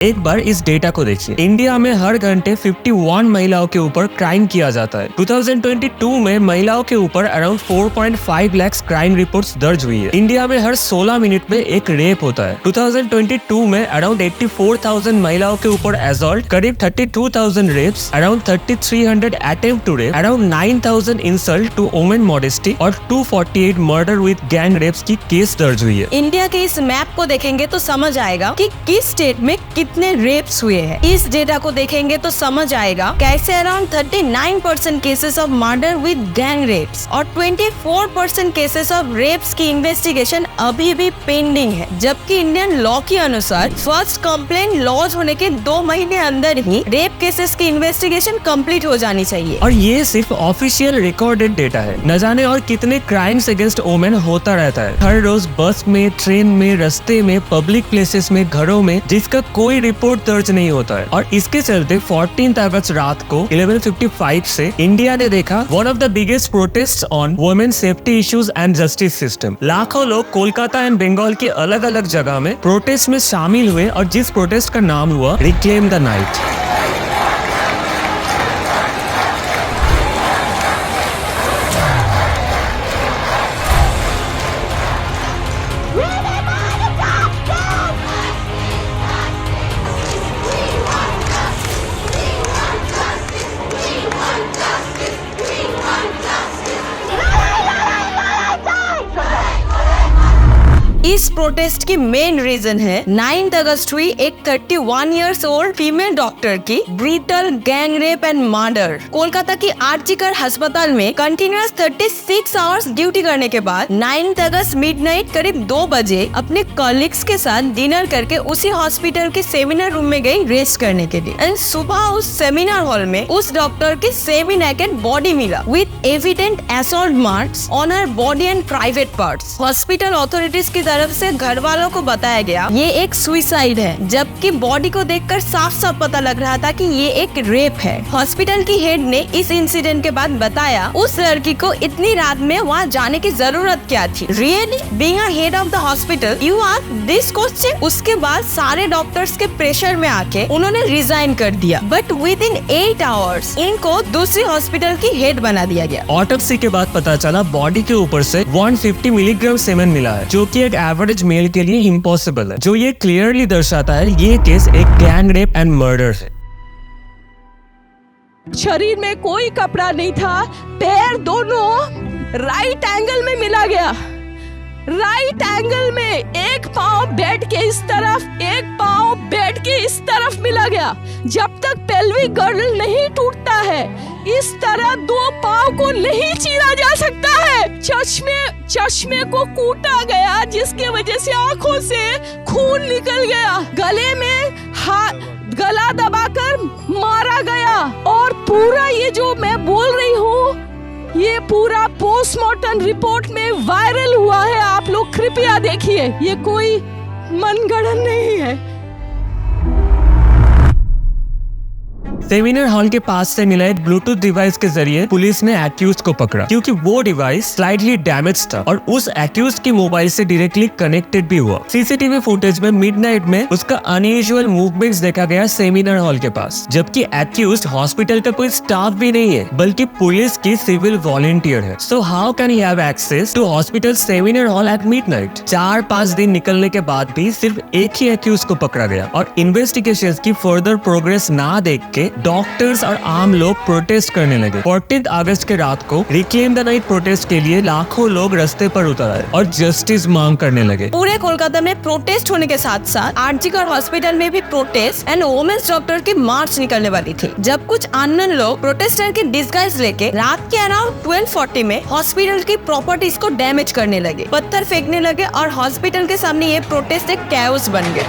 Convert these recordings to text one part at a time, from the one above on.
एक बार इस डेटा को देखिए। इंडिया में हर घंटे 51 महिलाओं के ऊपर क्राइम किया जाता है। 2022 में महिलाओं के ऊपर अराउंड 4.5 लाख क्राइम रिपोर्ट्स दर्ज हुई है। इंडिया में हर 16 मिनट में एक रेप होता है। 2022 में अराउंड 84,000 महिलाओं के ऊपर असॉल्ट, करीब 32,000 rapes, around 3,300 attempt to rape, around 9,000 insult to women modesty और 248 मर्डर विद गैंग रेप्स की केस दर्ज हुई है। इंडिया के इस मैप को देखेंगे तो समझ आएगा कि किस स्टेट में कितने रेप्स हुए हैं। इस डेटा को देखेंगे तो समझ आएगा कैसे around 39% cases of murder with gang rapes और 24% केसेस ऑफ रेप्स की इन्वेस्टिगेशन अभी भी पेंडिंग है, जबकि इंडियन लॉ के अनुसार फर्स्ट कंप्लेंट लॉन्च होने के 2 महीने अंदर ही रेप केसेस की इन्वेस्टिगेशन कंप्लीट हो जानी चाहिए। और ये सिर्फ ऑफिशियल रिकॉर्डेड डेटा है। न जाने और कितने क्राइम्स अगेंस्ट वुमेन होता रहता है हर रोज, बस में, ट्रेन में, रास्ते में, पब्लिक प्लेसेस में, घरों में, जिसका कोई रिपोर्ट दर्ज नहीं होता है। और इसके चलते 14 अगस्त रात को 11:55 से इंडिया ने देखा one of the biggest protest on women safety issues and justice system. लाखों लोग कोलकाता एंड बंगाल के अलग अलग जगह में प्रोटेस्ट में शामिल हुए और जिस प्रोटेस्ट का नाम हुआ रिक्लेम द नाइट। इस प्रोटेस्ट की मेन रीजन है 9 अगस्त हुई एक 31 इयर्स ओल्ड फीमेल डॉक्टर की brutal gang rape and murder. Kolkata की आरजीकर अस्पताल में कंटिन्यूअस 36 आवर्स ड्यूटी करने के बाद 9 अगस्त मिडनाइट करीब 2 बजे अपने कॉलीग्स के साथ डिनर करके उसी हॉस्पिटल के सेमिनार रूम में गई रेस्ट करने के लिए। एंड सुबह उस सेमिनार हॉल में उस डॉक्टर की सेमी नेकेड बॉडी मिला with evident assault marks on her body and private parts. Hospital authorities की तरफ से घर वालों को बताया गया ये एक सुसाइड है, जबकि बॉडी को देखकर साफ साफ पता लग रहा था कि ये एक रेप है। हॉस्पिटल की हेड ने इस इंसिडेंट के बाद बताया उस लड़की को इतनी रात में वहाँ जाने की जरूरत क्या थी। Really being a head of the hospital you ask this question. उसके बाद सारे डॉक्टर्स के प्रेशर में आके उन्होंने रिजाइन कर दिया, बट विद इन 8 आवर्स इनको दूसरी हॉस्पिटल की हेड बना दिया गया। ऑटोप्सी के बाद पता चला बॉडी के ऊपर से 150 मिलीग्राम सेमेन मिला है, जो कि एक एवरेज मेल के लिए इम्पॉसिबल है, जो ये क्लियरली दर्शाता है ये केस एक गैंग रेप एंड मर्डर है। शरीर में कोई कपड़ा नहीं था, पैर दोनों राइट एंगल में मिला गया। राइट एंगल में एक पाँव बेड के इस तरफ, एक पाँव बेड के इस तरफ मिला गया। जब तक पेल्विक गर्डल नहीं टूटता है इस तरह 2 पाँव को नहीं चीरा जा सकता है। चश्मे को कूटा गया जिसके वजह से आंखों से खून निकल गया। गले में गला दबाकर मारा गया। और पूरा ये जो मैं बोल रही हूँ ये पूरा पोस्टमार्टम रिपोर्ट में वायरल हुआ है। आप लोग कृपया देखिए, ये कोई मनगढ़ंत नहीं है। सेमिनार हॉल के पास से मिला एक ब्लूटूथ डिवाइस के जरिए पुलिस ने एक्यूज को पकड़ा, क्योंकि वो डिवाइस स्लाइटली डैमेज था और उस एक्यूज की मोबाइल से डायरेक्टली कनेक्टेड भी हुआ। सीसीटीवी फुटेज में मिडनाइट में उसका अनयूजुअल मूवमेंट्स देखा गया सेमिनार हॉल के पास, जबकि एक्यूज हॉस्पिटल का कोई स्टाफ भी नहीं है बल्कि पुलिस की सिविल वॉलंटियर है। So how can he have access to hospital seminar hall at midnight? 4-5 दिन निकलने के बाद भी सिर्फ एक ही एक्यूज को पकड़ा गया और इन्वेस्टिगेशन की फर्दर प्रोग्रेस ना देख के डॉक्टर्स और आम लोग प्रोटेस्ट करने लगे। 14 अगस्त के रात को रिक्लेम द नाइट प्रोटेस्ट के लिए लाखों लोग रास्ते पर उतर आए और जस्टिस मांग करने लगे। पूरे कोलकाता में प्रोटेस्ट होने के साथ साथ आरजीकर हॉस्पिटल में भी प्रोटेस्ट एंड वुमेन्स डॉक्टर की मार्च निकलने वाली थी, जब कुछ अननोन लोग प्रोटेस्टर की डिस्गाइज लेके रात के अराउंड 12:40 में हॉस्पिटल की प्रॉपर्टीज को डैमेज करने लगे, पत्थर फेंकने लगे और हॉस्पिटल के सामने ये प्रोटेस्ट एक कैओस बन गया।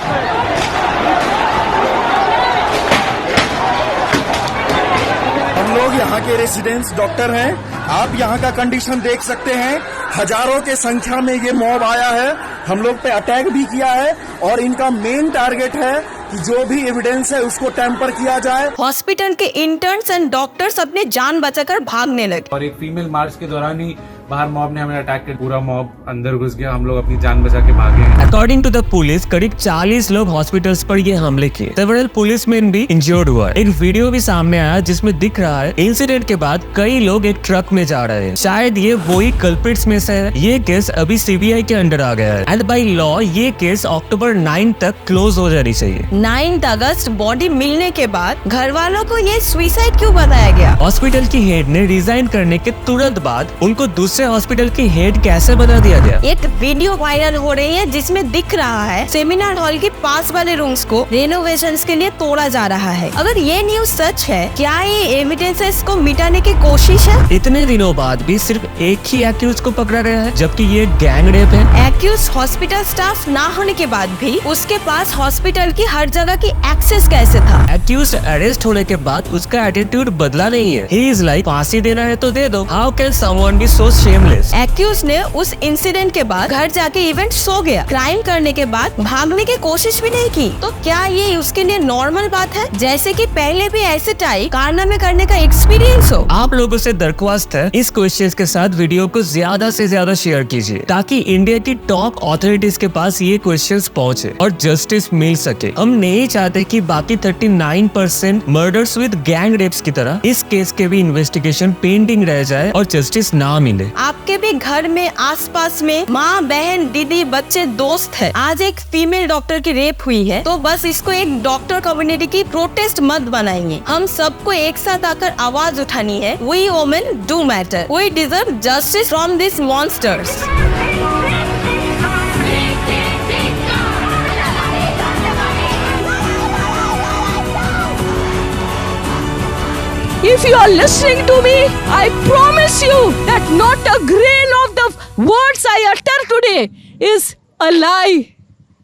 हम लोग यहाँ के रेसिडेंट्स डॉक्टर हैं। आप यहाँ का कंडीशन देख सकते हैं। हजारों के संख्या में ये मॉब आया है, हम लोग पे अटैक भी किया है और इनका मेन टारगेट है कि जो भी एविडेंस है उसको टेम्पर किया जाए। हॉस्पिटल के इंटर्न्स एंड डॉक्टर्स अपने जान बचाकर भागने लगे और एक फीमेल मार्च के दौरान ही बाहर मॉब ने हमें अटैक किया, पूरा मॉब अंदर घुस गया, हम लोग अपनी जान बचा के भागे हैं। अकॉर्डिंग टू द पुलिस करीब 40 लोग हॉस्पिटल्स पर ये हमले किए। सेवरल पुलिसमैन भी इंजर्ड हुआ। एक वीडियो भी सामने आया जिसमें दिख रहा है इंसिडेंट के बाद कई लोग एक ट्रक में जा रहे हैं। शायद ये वही कल्प्रिट्स में से है। ये केस अभी सीबीआई के अंडर आ गया है एंड बाय लॉ ये केस अक्टूबर 9 तक क्लोज हो जानी चाहिए। 9 अगस्त बॉडी मिलने के बाद घर वालों को ये सुसाइड क्यों बताया गया? हॉस्पिटल की हेड ने रिजाइन करने के तुरंत बाद उनको दूसरे हॉस्पिटल की हेड कैसे बना दिया गया? एक वीडियो वायरल हो रही है जिसमें दिख रहा है सेमिनार हॉल के पास वाले रूम्स को रेनोवेशंस के लिए तोड़ा जा रहा है। अगर ये न्यूज सच है, क्या ये एविडेंसेस को मिटाने की कोशिश है? इतने दिनों बाद भी सिर्फ एक ही एक्यूज को पकड़ा गया है, जबकि ये गैंग रेप है। एक्यूज हॉस्पिटल स्टाफ ना होने के बाद भी उसके पास हॉस्पिटल की हर जगह की एक्सेस कैसे था? एक्यूज अरेस्ट होने के बाद उसका एटीट्यूड बदला नहीं है। He is like, फांसी देना है तो दे दो। How can someone be so shameless? Accused ने उस इंसिडेंट के बाद घर जाके इवेंट सो गया। क्राइम करने के बाद भागने की कोशिश भी नहीं की। तो क्या ये उसके लिए नॉर्मल बात है, जैसे कि पहले भी ऐसे टाइप कारनामे करने का एक्सपीरियंस हो? आप लोगों से दरख्वास्त है इस क्वेश्चन के साथ वीडियो को ज्यादा से ज्यादा शेयर कीजिए ताकि इंडिया की टॉप अथॉरिटीज के पास ये क्वेश्चंस पहुंचे और जस्टिस मिल सके। हम नहीं चाहते कि बाकी 39% मर्डर्स विद गैंग रेप्स की तरह इस केस के भी इन्वेस्टिगेशन पेंडिंग रह जाए और जस्टिस ना मिले। आपके भी घर में आसपास में माँ, बहन, दीदी, बच्चे, दोस्त है, आज एक फीमेल डॉक्टर की रेप हुई है, तो बस इसको एक डॉक्टर कम्युनिटी की प्रोटेस्ट मत बनाएंगे। हम सबको एक साथ आकर आवाज उठानी है। We women do matter. We deserve justice from these monsters. If you are listening to me, I promise you that not a grain of the words I utter today is a lie.